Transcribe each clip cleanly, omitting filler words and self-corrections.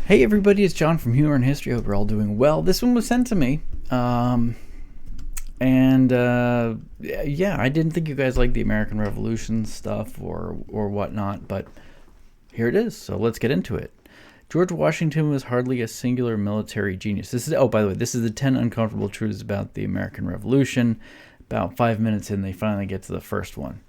Hey everybody, it's John from Humor and History. Hope you're all doing well. This one was sent to me. Yeah, I didn't think you guys liked the American Revolution stuff or whatnot, but here it is. So let's get into it. George Washington was hardly a singular military genius. By the way, this is the 10 uncomfortable truths about the American Revolution. About 5 minutes in, they finally get to the first one.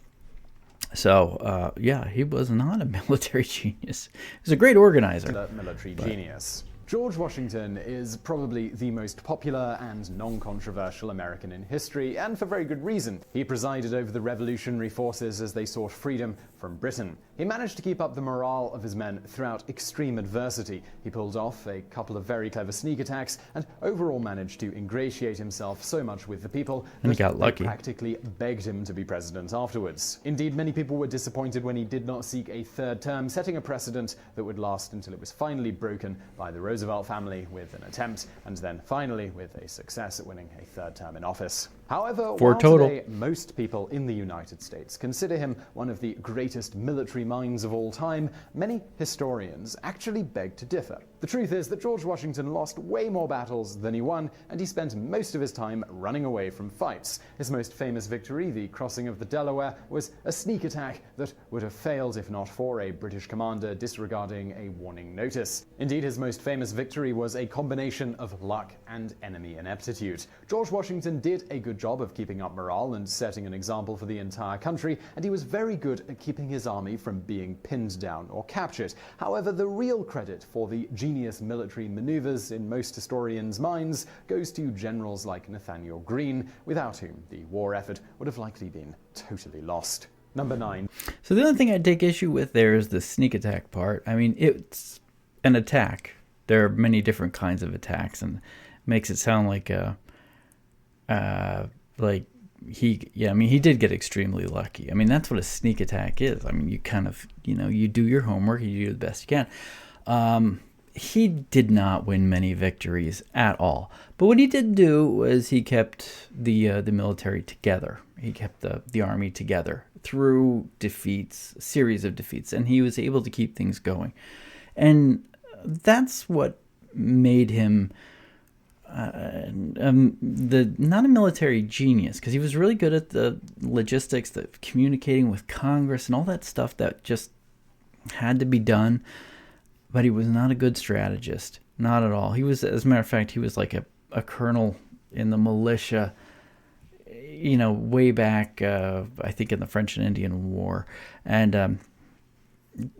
So, he was not a military genius. He was a great organizer. Military genius. George Washington is probably the most popular and non-controversial American in history, and for very good reason. He presided over the revolutionary forces as they sought freedom from Britain. He managed to keep up the morale of his men throughout extreme adversity. He pulled off a couple of very clever sneak attacks and overall managed to ingratiate himself so much with the people and he got lucky. They practically begged him to be president afterwards. Indeed, many people were disappointed when he did not seek a third term, setting a precedent that would last until it was finally broken by the Roosevelt family with an attempt, and then finally with a success at winning a third term in office. However, while today most people in the United States consider him one of the greatest military minds of all time, many historians actually beg to differ. The truth is that George Washington lost way more battles than he won, and he spent most of his time running away from fights. His most famous victory, the crossing of the Delaware, was a sneak attack that would have failed if not for a British commander disregarding a warning notice. Indeed, his most famous victory was a combination of luck and enemy ineptitude. George Washington did a good job of keeping up morale and setting an example for the entire country, and he was very good at keeping his army from being pinned down or captured. However, the real credit for the genius military maneuvers in most historians' minds goes to generals like Nathaniel Greene, without whom the war effort would have likely been totally lost. Number 9. So the only thing I take issue with there is the sneak attack part. I mean, it's an attack. There are many different kinds of attacks, and makes it sound like he did get extremely lucky. I mean, that's what a sneak attack is. I mean, you kind of, you do your homework, you do the best you can. He did not win many victories at all. But what he did do was he kept the military together. He kept the army together through defeats, a series of defeats, and he was able to keep things going. And that's what made him not a military genius, because he was really good at the logistics, the communicating with Congress and all that stuff that just had to be done. But he was not a good strategist, not at all. He was, as a matter of fact, he was like a colonel in the militia, way back, I think in the French and Indian War. And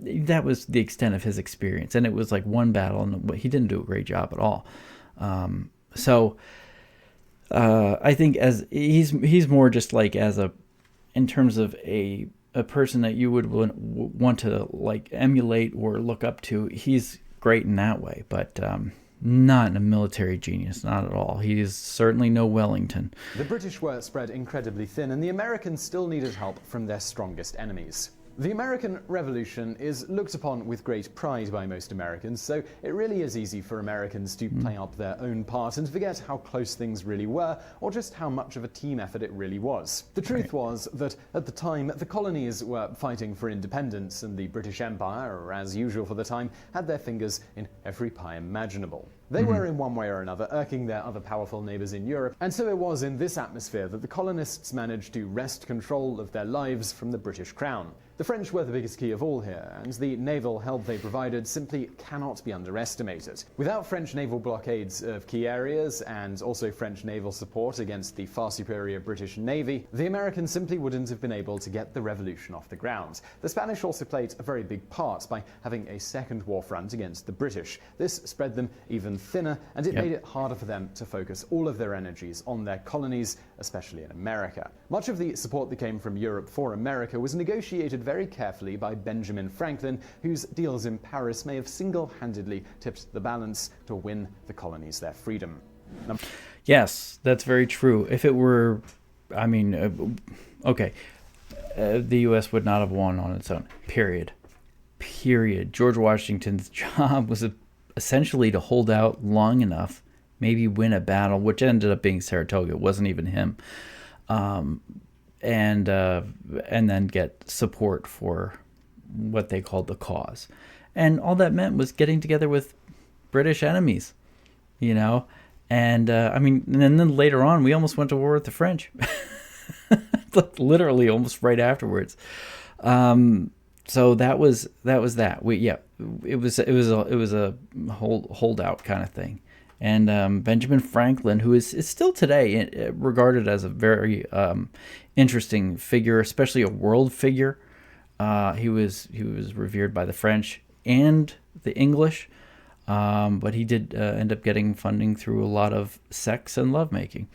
that was the extent of his experience. And it was like one battle, and he didn't do a great job at all. I think as he's more just like in terms of a person that you would want to like emulate or look up to. He's great in that way, but not a military genius, not at all. He is certainly no Wellington. The British were spread incredibly thin, and the Americans still needed help from their strongest enemies. The American Revolution is looked upon with great pride by most Americans, so it really is easy for Americans to play up their own part and forget how close things really were, or just how much of a team effort it really was. The truth was that at the time, the colonies were fighting for independence, and the British Empire, as usual for the time, had their fingers in every pie imaginable. They were in one way or another irking their other powerful neighbors in Europe, and so it was in this atmosphere that the colonists managed to wrest control of their lives from the British Crown. The French were the biggest key of all here, and the naval help they provided simply cannot be underestimated. Without French naval blockades of key areas, and also French naval support against the far superior British Navy, the Americans simply wouldn't have been able to get the revolution off the ground. The Spanish also played a very big part by having a second war front against the British. This spread them even thinner, and it made it harder for them to focus all of their energies on their colonies, especially in America. Much of the support that came from Europe for America was negotiated very carefully by Benjamin Franklin, whose deals in Paris may have single-handedly tipped the balance to win the colonies their freedom. Yes, that's very true. If it were, the U.S. would not have won on its own, period. George Washington's job was essentially to hold out long enough, maybe win a battle, which ended up being Saratoga. It wasn't even him. And then get support for what they called the cause. And all that meant was getting together with British enemies, you know. And I mean, and then later on, we almost went to war with the French, like literally almost right afterwards. So that was that. It was a holdout kind of thing. And Benjamin Franklin, who is still today regarded as a very interesting figure, especially a world figure. He was revered by the French and the English, but he did end up getting funding through a lot of sex and lovemaking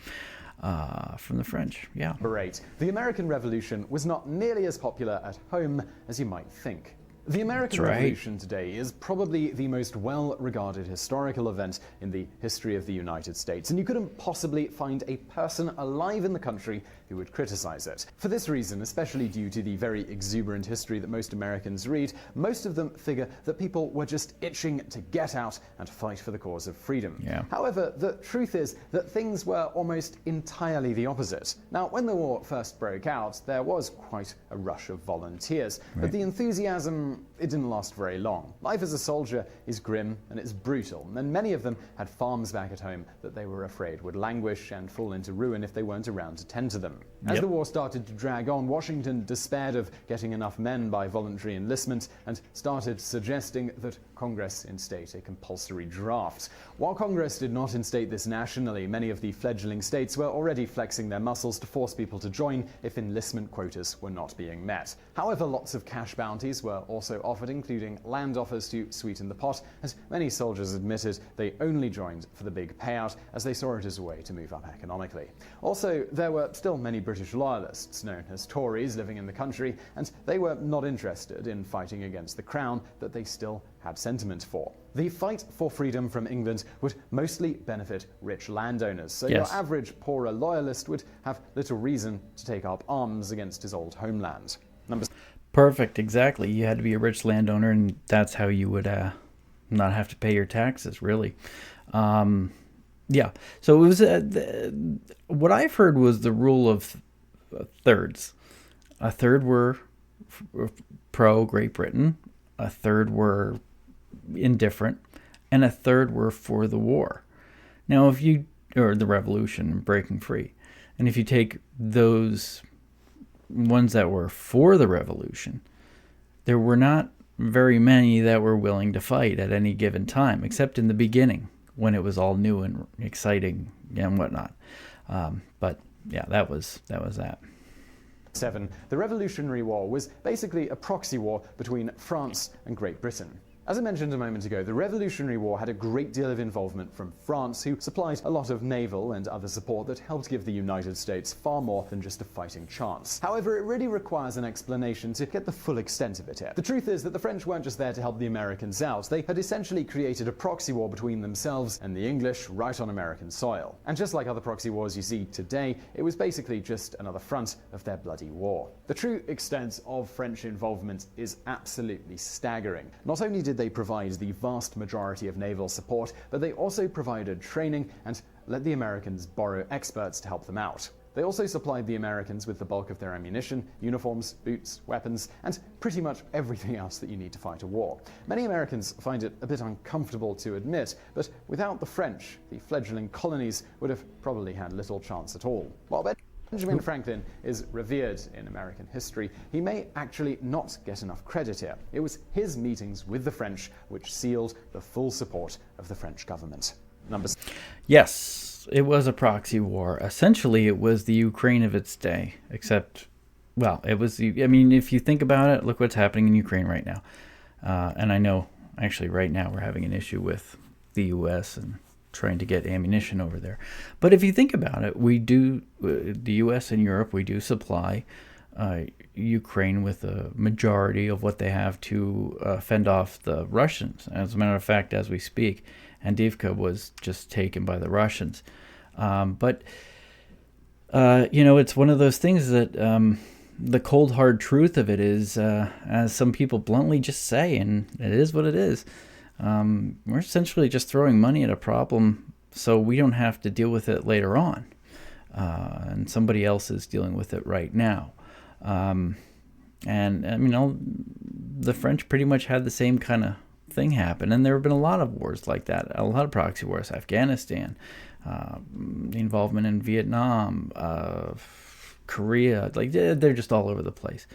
from the French. Yeah. Number 8. The American Revolution was not nearly as popular at home as you might think. The American Revolution today is probably the most well-regarded historical event in the history of the United States, and you couldn't possibly find a person alive in the country who would criticize it. For this reason, especially due to the very exuberant history that most Americans read, most of them figure that people were just itching to get out and fight for the cause of freedom. Yeah. However, the truth is that things were almost entirely the opposite. Now, when the war first broke out, there was quite a rush of volunteers, but the enthusiasm, it didn't last very long. Life as a soldier is grim and it's brutal, and many of them had farms back at home that they were afraid would languish and fall into ruin if they weren't around to tend to them. As the war started to drag on, Washington despaired of getting enough men by voluntary enlistment and started suggesting that Congress instate a compulsory draft. While Congress did not instate this nationally, many of the fledgling states were already flexing their muscles to force people to join if enlistment quotas were not being met. However, lots of cash bounties were also offered, including land offers to sweeten the pot, as many soldiers admitted they only joined for the big payout, as they saw it as a way to move up economically. Also, there were still many British loyalists, known as Tories, living in the country, and they were not interested in fighting against the crown that they still had sentiment for. The fight for freedom from England would mostly benefit rich landowners, so your average poorer loyalist would have little reason to take up arms against his old homeland. Perfect, exactly. You had to be a rich landowner, and that's how you would not have to pay your taxes, really. Yeah, so it was what I've heard was the rule of thirds. A third were pro Great Britain, a third were indifferent, and a third were for the war. Now, or the revolution, breaking free, and if you take those ones that were for the revolution, there were not very many that were willing to fight at any given time, except in the beginning when it was all new and exciting and whatnot. But yeah, that was that. 7. The Revolutionary War was basically a proxy war between France and Great Britain. As I mentioned a moment ago, the Revolutionary War had a great deal of involvement from France, who supplied a lot of naval and other support that helped give the United States far more than just a fighting chance. However, it really requires an explanation to get the full extent of it here. The truth is that the French weren't just there to help the Americans out, they had essentially created a proxy war between themselves and the English right on American soil. And just like other proxy wars you see today, it was basically just another front of their bloody war. The true extent of French involvement is absolutely staggering. Not only did they provide the vast majority of naval support, but they also provided training and let the Americans borrow experts to help them out. They also supplied the Americans with the bulk of their ammunition, uniforms, boots, weapons, and pretty much everything else that you need to fight a war. Many Americans find it a bit uncomfortable to admit, but without the French, the fledgling colonies would have probably had little chance at all. While Benjamin Franklin is revered in American history, he may actually not get enough credit here. It was his meetings with the French which sealed the full support of the French government. Yes, it was a proxy war. Essentially, it was the Ukraine of its day, except, well, it was, I mean, if you think about it, look what's happening in Ukraine right now. And I know, actually, right now we're having an issue with the U.S. and trying to get ammunition over there. But if you think about it, we do, the U.S. and Europe, we do supply Ukraine with a majority of what they have to fend off the Russians. As a matter of fact, as we speak, Andivka was just taken by the Russians. But it's one of those things that the cold, hard truth of it is, as some people bluntly just say, and it is what it is, we're essentially just throwing money at a problem so we don't have to deal with it later on. And somebody else is dealing with it right now. And I mean, the French pretty much had the same kind of thing happen. And there have been a lot of wars like that, a lot of proxy wars. Afghanistan, the involvement in Vietnam, Korea, like they're just all over the place.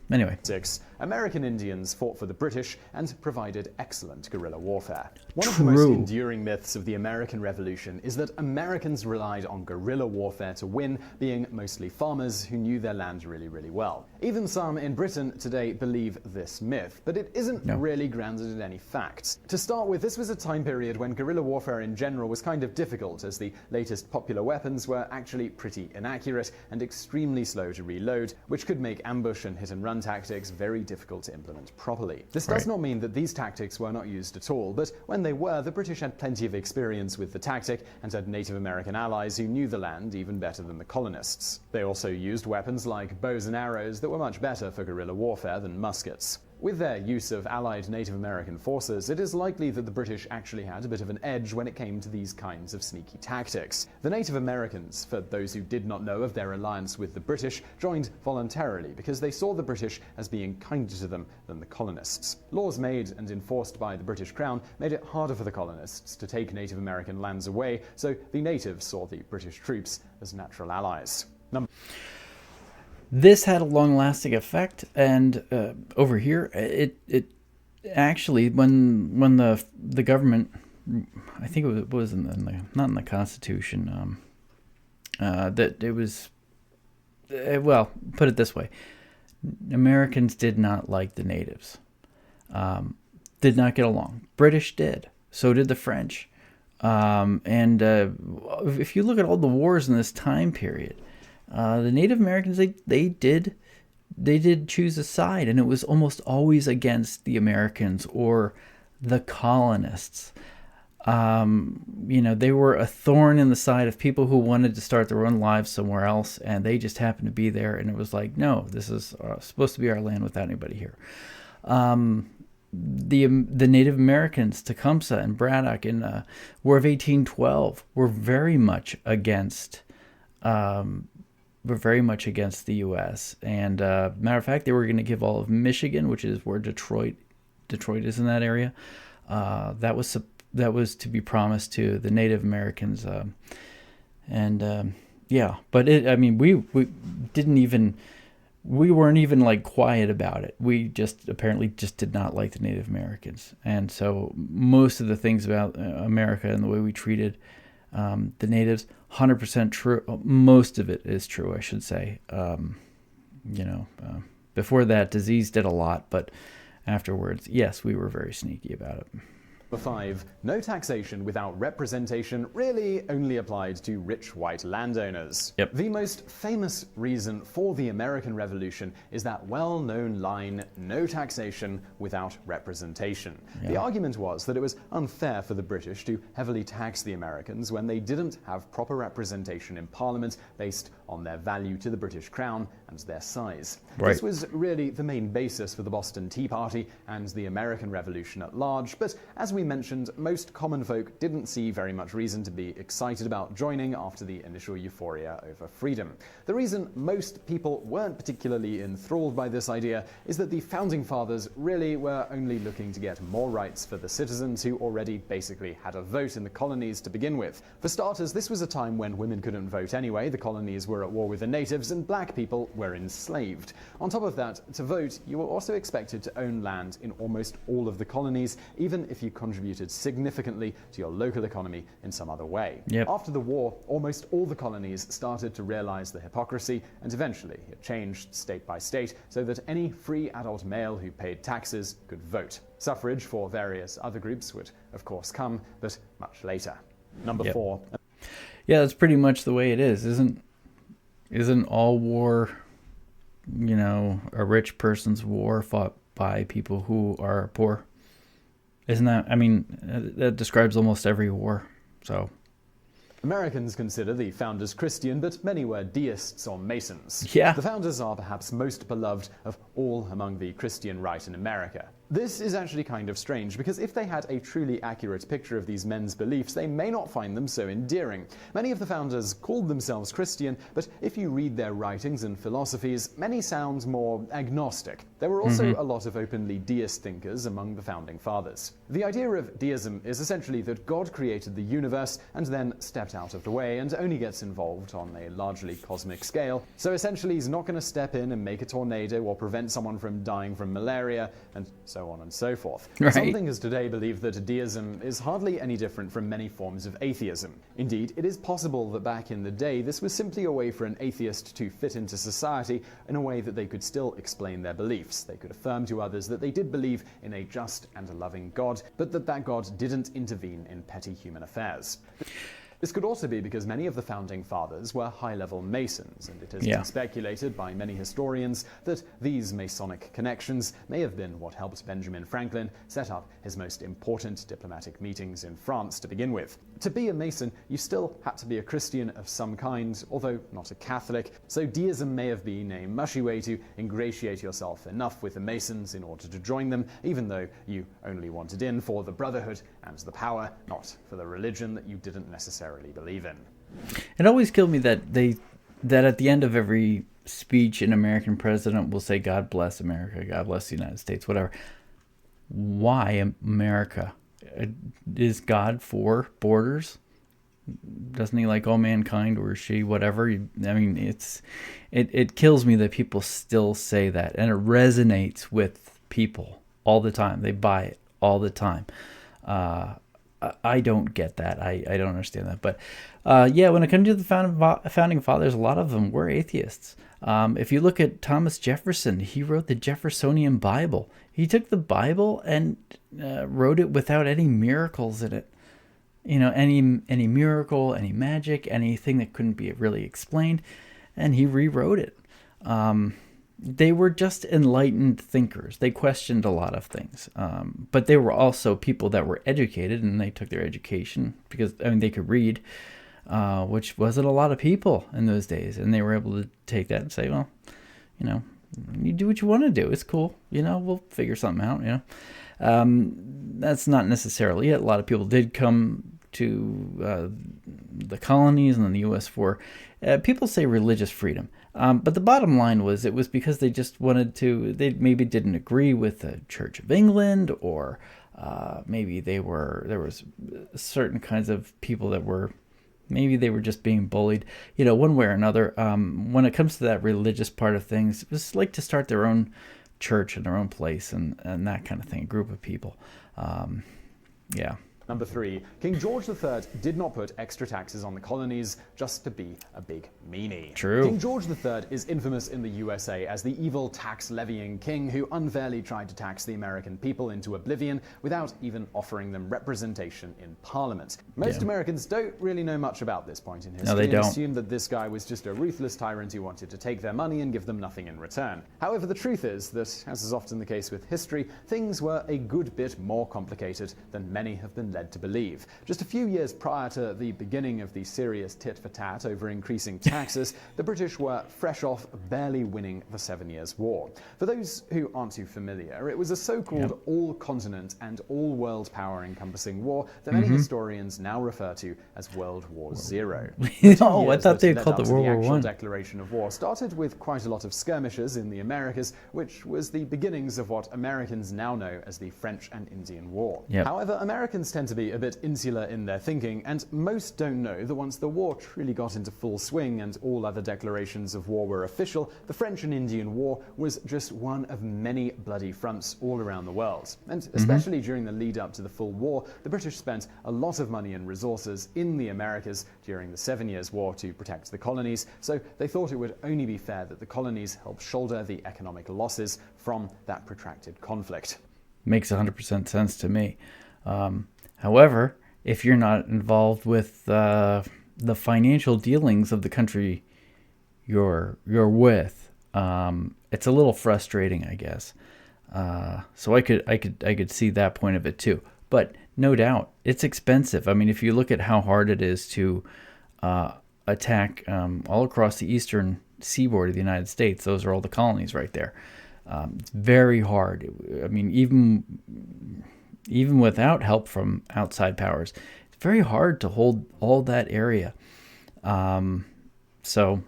Anyway. 6. American Indians fought for the British and provided excellent guerrilla warfare. One True. of the most enduring myths of the American Revolution is that Americans relied on guerrilla warfare to win, being mostly farmers who knew their land really, really well. Even some in Britain today believe this myth, but it isn't really grounded in any facts. To start with, this was a time period when guerrilla warfare in general was kind of difficult, as the latest popular weapons were actually pretty inaccurate and extremely slow to reload, which could make ambush and hit-and-run tactics very difficult to implement properly. This does not mean that these tactics were not used at all, but when they were, the British had plenty of experience with the tactic and had Native American allies who knew the land even better than the colonists. They also used weapons like bows and arrows that were much better for guerrilla warfare than muskets. With their use of allied Native American forces, it is likely that the British actually had a bit of an edge when it came to these kinds of sneaky tactics. The Native Americans, for those who did not know of their alliance with the British, joined voluntarily because they saw the British as being kinder to them than the colonists. Laws made and enforced by the British Crown made it harder for the colonists to take Native American lands away, so the natives saw the British troops as natural allies. This had a long-lasting effect, and over here, it actually, when the government, I think it was in the not in the Constitution, that it was, well, put it this way, Americans did not like the natives, did not get along. British did, so did the French, and if you look at all the wars in this time period, the Native Americans, they did choose a side, and it was almost always against the Americans or the colonists. They were a thorn in the side of people who wanted to start their own lives somewhere else, and they just happened to be there, and it was like, no, this is supposed to be our land without anybody here. The Native Americans, Tecumseh and Braddock in War of 1812, were very much against the U.S. And matter of fact, they were going to give all of Michigan, which is where Detroit is in that area. That was to be promised to the Native Americans. But we weren't even like quiet about it. We apparently did not like the Native Americans, and so most of the things about America and the way we treated the natives, 100% true. Most of it is true, I should say. Before that, disease did a lot, but afterwards, yes, we were very sneaky about it. Number 5. No taxation without representation really only applied to rich white landowners. Yep. The most famous reason for the American Revolution is that well-known line, no taxation without representation. Yeah. The argument was that it was unfair for the British to heavily tax the Americans when they didn't have proper representation in Parliament based on their value to the British Crown and their size. Right. This was really the main basis for the Boston Tea Party and the American Revolution at large, but as we mentioned, most common folk didn't see very much reason to be excited about joining after the initial euphoria over freedom. The reason most people weren't particularly enthralled by this idea is that the Founding Fathers really were only looking to get more rights for the citizens who already basically had a vote in the colonies to begin with. For starters, this was a time when women couldn't vote anyway, the colonies were at war with the natives, and black people were enslaved. On top of that, to vote, you were also expected to own land in almost all of the colonies, even if you contributed significantly to your local economy in some other way. Yep. After the war, almost all the colonies started to realize the hypocrisy, and eventually it changed state by state so that any free adult male who paid taxes could vote. Suffrage for various other groups would, of course, come, but much later. Number 4. Yeah, that's pretty much the way it is. Isn't all war, a rich person's war fought by people who are poor? Isn't that, that describes almost every war, so. Americans consider the founders Christian, but many were deists or Masons. Yeah. The founders are perhaps most beloved of all among the Christian right in America. This is actually kind of strange, because if they had a truly accurate picture of these men's beliefs, they may not find them so endearing. Many of the founders called themselves Christian, but if you read their writings and philosophies, many sound more agnostic. There were also a lot of openly deist thinkers among the founding fathers. The idea of deism is essentially that God created the universe and then stepped out of the way and only gets involved on a largely cosmic scale. So essentially he's not going to step in and make a tornado or prevent someone from dying from malaria and so on and so forth. Right. Some thinkers today believe that deism is hardly any different from many forms of atheism. Indeed, it is possible that back in the day this was simply a way for an atheist to fit into society in a way that they could still explain their beliefs. They could affirm to others that they did believe in a just and a loving God, but that God didn't intervene in petty human affairs. This could also be because many of the founding fathers were high-level Masons, and it has been speculated by many historians that these Masonic connections may have been what helped Benjamin Franklin set up his most important diplomatic meetings in France to begin with. To be a Mason, you still had to be a Christian of some kind, although not a Catholic, so deism may have been a mushy way to ingratiate yourself enough with the Masons in order to join them, even though you only wanted in for the brotherhood and the power, not for the religion that you didn't necessarily believe in. It always killed me that at the end of every speech, an American president will say, "God bless America, God bless the United States," whatever. Why America? Is God for borders? Doesn't he like all mankind, or is she, whatever? I mean, it kills me that people still say that, and it resonates with people all the time. They buy it all the time. I don't get that. I don't understand that. But when it comes to the founding fathers, a lot of them were atheists. If you look at Thomas Jefferson, he wrote the Jeffersonian Bible. He took the Bible and wrote it without any miracles in it. You know, any miracle, any magic, anything that couldn't be really explained, and he rewrote it. They were just enlightened thinkers. They questioned a lot of things. But they were also people that were educated, and they took their education because, they could read, which wasn't a lot of people in those days. And they were able to take that and say, well, you do what you want to do. It's cool. We'll figure something out, That's not necessarily it. A lot of people did come to the colonies and then the U.S. for, people say religious freedom. But the bottom line was it was because they just wanted to, they maybe didn't agree with the Church of England, or maybe there was certain kinds of people that were, maybe they were just being bullied, one way or another. When it comes to that religious part of things, it was like to start their own church in their own place and that kind of thing, a group of people. Number 3, King George III did not put extra taxes on the colonies just to be a big meanie. True. King George III is infamous in the USA as the evil tax-levying king who unfairly tried to tax the American people into oblivion without even offering them representation in Parliament. Most Americans don't really know much about this point in history. No, they don't. And assume that this guy was just a ruthless tyrant who wanted to take their money and give them nothing in return. However, the truth is that, as is often the case with history, things were a good bit more complicated than many have been led to believe. Just a few years prior to the beginning of the serious tit-for-tat over increasing taxes, the British were fresh off barely winning the 7 Years' War. For those who aren't too familiar, it was a so-called all-continent and all-world power-encompassing war that many historians now refer to as World War Zero. I thought they called it World War One. One. The declaration of war started with quite a lot of skirmishes in the Americas, which was the beginnings of what Americans now know as the French and Indian War. However, Americans tend to be a bit insular in their thinking, and most don't know that once the war truly got into full swing and all other declarations of war were official, the French and Indian War was just one of many bloody fronts all around the world. And especially during the lead up to the full war, the British spent a lot of money and resources in the Americas during the 7 Years' War to protect the colonies, so they thought it would only be fair that the colonies help shoulder the economic losses from that protracted conflict. Makes 100% sense to me. However, if you're not involved with the financial dealings of the country you're with, it's a little frustrating, I guess. So I could see that point of it too. But no doubt, it's expensive. I mean, if you look at how hard it is to attack all across the eastern seaboard of the United States, those are all the colonies right there. It's very hard. I mean, even without help from outside powers, it's very hard to hold all that area. So,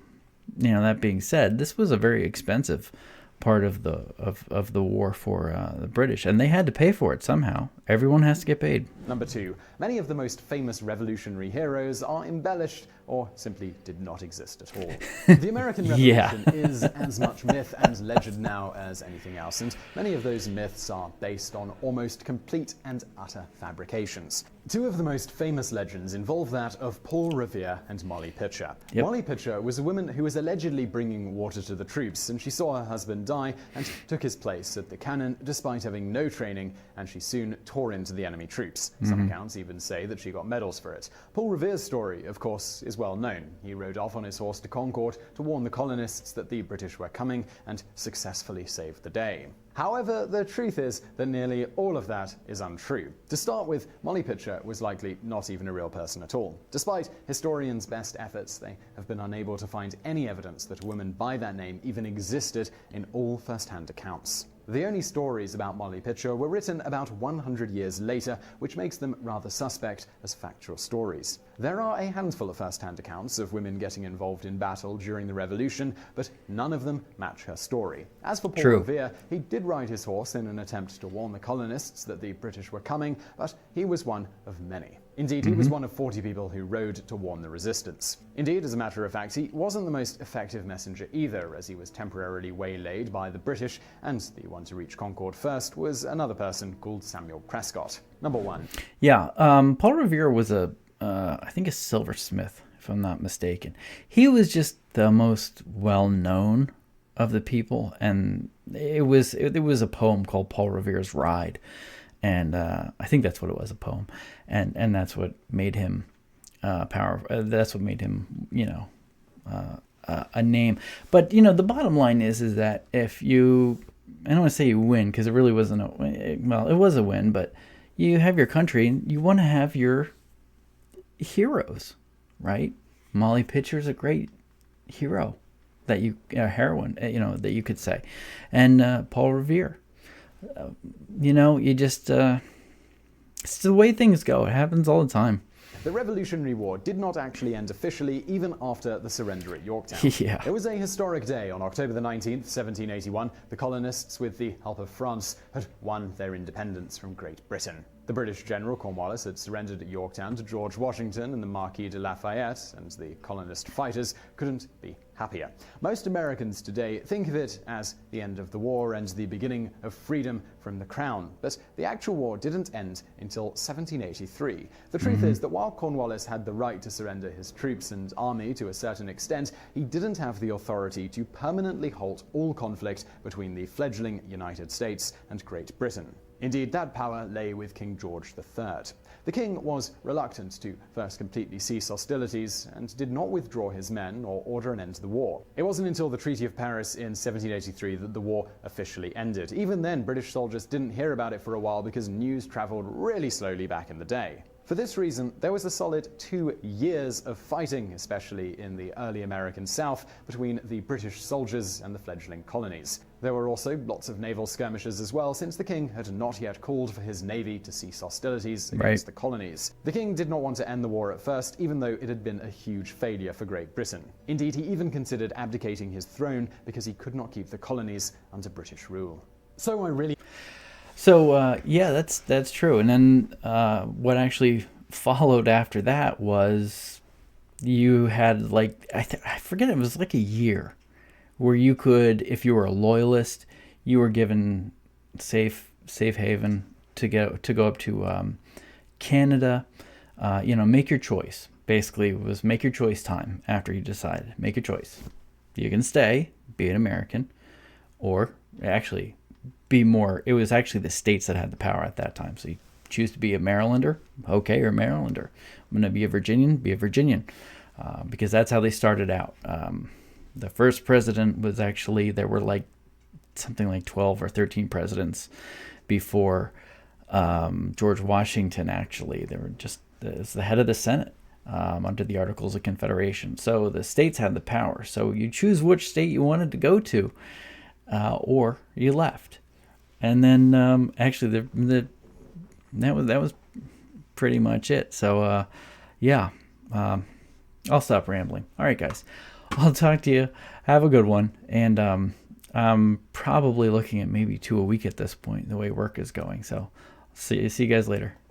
that being said, this was a very expensive part of the war for the British, and they had to pay for it somehow. Everyone has to get paid. Number 2. Many of the most famous revolutionary heroes are embellished or simply did not exist at all. The American Revolution is as much myth and legend now as anything else, and many of those myths are based on almost complete and utter fabrications. 2 of the most famous legends involve that of Paul Revere and Molly Pitcher. Yep. Molly Pitcher was a woman who was allegedly bringing water to the troops, and she saw her husband die and took his place at the cannon despite having no training, and she soon tore into the enemy troops. Some accounts even say that she got medals for it. Paul Revere's story, of course, is well known. He rode off on his horse to Concord to warn the colonists that the British were coming and successfully saved the day. However, the truth is that nearly all of that is untrue. To start with, Molly Pitcher was likely not even a real person at all. Despite historians' best efforts, they have been unable to find any evidence that a woman by that name even existed in all first-hand accounts. The only stories about Molly Pitcher were written about 100 years later, which makes them rather suspect as factual stories. There are a handful of first-hand accounts of women getting involved in battle during the Revolution, but none of them match her story. As for Paul Revere, he did ride his horse in an attempt to warn the colonists that the British were coming, but he was one of many. Indeed, he was one of 40 people who rode to warn the resistance. Indeed, as a matter of fact, he wasn't the most effective messenger either, as he was temporarily waylaid by the British, and the one to reach Concord first was another person called Samuel Prescott. Number 1. Yeah, Paul Revere was I think a silversmith, if I'm not mistaken. He was just the most well-known of the people, and it was a poem called Paul Revere's Ride. And I think that's what it was, a poem, and that's what made him powerful. That's what made him, a name. But the bottom line is that if you, I don't want to say you win, because it really wasn't it was a win, but you have your country, and you want to have your heroes, right? Molly Pitcher's a great hero, heroine, that you could say, and Paul Revere. You just, it's the way things go. It happens all the time. The Revolutionary War did not actually end officially even after the surrender at Yorktown. Yeah. It was a historic day. On October the 19th, 1781, the colonists, with the help of France, had won their independence from Great Britain. The British general Cornwallis had surrendered at Yorktown to George Washington and the Marquis de Lafayette, and the colonist fighters couldn't be happier. Most Americans today think of it as the end of the war and the beginning of freedom from the crown, but the actual war didn't end until 1783. The truth is that while Cornwallis had the right to surrender his troops and army to a certain extent, he didn't have the authority to permanently halt all conflict between the fledgling United States and Great Britain. Indeed, that power lay with King George III. The king was reluctant to first completely cease hostilities and did not withdraw his men or order an end to the war. It wasn't until the Treaty of Paris in 1783 that the war officially ended. Even then, British soldiers didn't hear about it for a while because news traveled really slowly back in the day. For this reason, there was a solid 2 years of fighting, especially in the early American South, between the British soldiers and the fledgling colonies. There were also lots of naval skirmishes as well, since the king had not yet called for his navy to cease hostilities against the colonies. The king did not want to end the war at first, even though it had been a huge failure for Great Britain. Indeed, he even considered abdicating his throne because he could not keep the colonies under British rule. Yeah, that's true. And then what actually followed after that was you had I forget, it was like a year where you could, if you were a loyalist, you were given safe haven to go up to Canada. Make your choice. Basically, it was make your choice time after you decided. Make your choice. You can stay, be an American, or actually it was actually the states that had the power at that time. So you choose to be a Marylander, okay, or a Marylander. I'm going to be a Virginian, because that's how they started out. The first president was actually, there were something like 12 or 13 presidents before George Washington, actually. They were just as the head of the Senate under the Articles of Confederation. So the states had the power. So you choose which state you wanted to go to. or you left. And then actually that was pretty much it. So yeah, I'll stop rambling. All right, guys, I'll talk to you. Have a good one. And I'm probably looking at maybe 2 a week at this point, the way work is going. So see you guys later.